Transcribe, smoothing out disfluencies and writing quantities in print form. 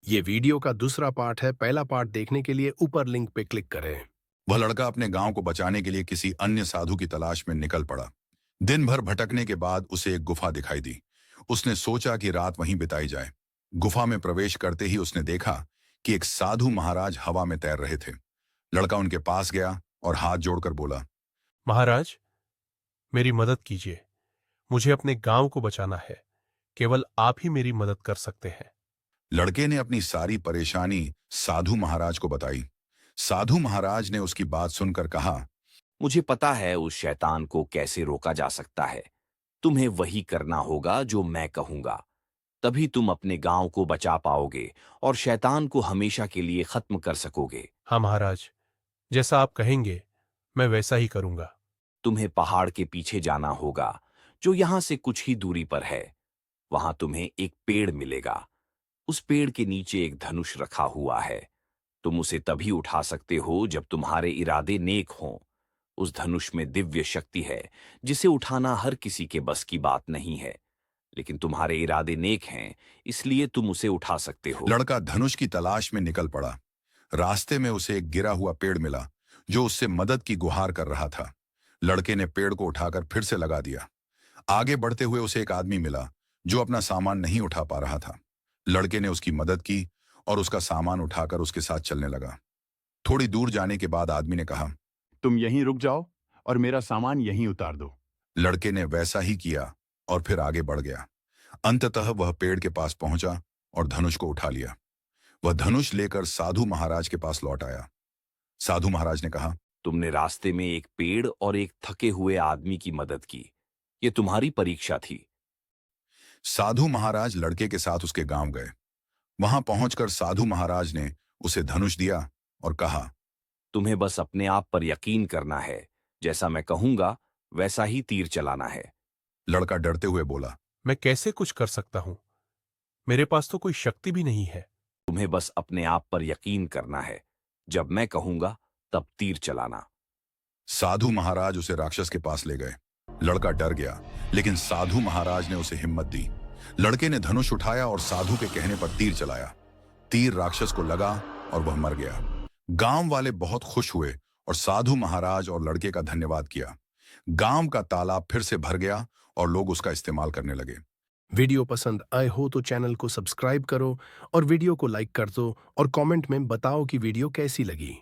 ये वीडियो का दूसरा पार्ट है। पहला पार्ट देखने के लिए ऊपर लिंक पे क्लिक करें। वह लड़का अपने गांव को बचाने के लिए किसी अन्य साधु की तलाश में निकल पड़ा। दिन भर भटकने के बाद उसे एक गुफा दिखाई दी। उसने सोचा कि रात वहीं बिताई जाए। गुफा में प्रवेश करते ही उसने देखा कि एक साधु महाराज हवा में तैर रहे थे। लड़का उनके पास गया और हाथ जोड़कर बोला, महाराज, मेरी मदद कीजिए। मुझे अपने गांव को बचाना है। केवल आप ही मेरी मदद कर सकते हैं। लड़के ने अपनी सारी परेशानी साधु महाराज को बताई। साधु महाराज ने उसकी बात सुनकर कहा, मुझे पता है उस शैतान को कैसे रोका जा सकता है। तुम्हें वही करना होगा जो मैं कहूंगा। तभी तुम अपने गांव को बचा पाओगे और शैतान को हमेशा के लिए खत्म कर सकोगे। हाँ महाराज, जैसा आप कहेंगे मैं वैसा ही करूंगा। तुम्हें पहाड़ के पीछे जाना होगा, जो यहां से कुछ ही दूरी पर है। वहां तुम्हें एक पेड़ मिलेगा। उस पेड़ के नीचे एक धनुष रखा हुआ है। तुम उसे तभी उठा सकते हो जब तुम्हारे इरादे नेक हों। उस धनुष में दिव्य शक्ति है, जिसे उठाना हर किसी के बस की बात नहीं है। लेकिन तुम्हारे इरादे नेक हैं, इसलिए तुम उसे उठा सकते हो। लड़का धनुष की तलाश में निकल पड़ा। रास्ते में उसे एक गिरा हुआ पेड़ मिला जो उससे मदद की गुहार कर रहा था। लड़के ने पेड़ को उठाकर फिर से लगा दिया। आगे बढ़ते हुए उसे एक आदमी मिला जो अपना सामान नहीं उठा पा रहा था। लड़के ने उसकी मदद की और उसका सामान उठाकर उसके साथ चलने लगा। थोड़ी दूर जाने के बाद आदमी ने कहा, तुम यहीं रुक जाओ और मेरा सामान यहीं उतार दो। लड़के ने वैसा ही किया और फिर आगे बढ़ गया। अंततः वह पेड़ के पास पहुंचा और धनुष को उठा लिया। वह धनुष लेकर साधु महाराज के पास लौट आया। साधु महाराज ने कहा, तुमने रास्ते में एक पेड़ और एक थके हुए आदमी की मदद की। ये तुम्हारी परीक्षा थी। साधु महाराज लड़के के साथ उसके गांव गए। वहां पहुंचकर साधु महाराज ने उसे धनुष दिया और कहा, तुम्हें बस अपने आप पर यकीन करना है। जैसा मैं कहूंगा वैसा ही तीर चलाना है। लड़का डरते हुए बोला, मैं कैसे कुछ कर सकता हूं? मेरे पास तो कोई शक्ति भी नहीं है। तुम्हें बस अपने आप पर यकीन करना है। जब मैं कहूंगा तब तीर चलाना। साधु महाराज उसे राक्षस के पास ले गए। लड़का डर गया, लेकिन साधु महाराज ने उसे हिम्मत दी। लड़के ने धनुष उठाया और साधु के कहने पर तीर चलाया। तीर राक्षस को लगा और वह मर गया। गांव वाले बहुत खुश हुए और साधु महाराज और लड़के का धन्यवाद किया। गांव का तालाब फिर से भर गया और लोग उसका इस्तेमाल करने लगे। वीडियो पसंद आए हो तो चैनल को सब्सक्राइब करो और वीडियो को लाइक कर दो और कमेंट में बताओ कि वीडियो कैसी लगी।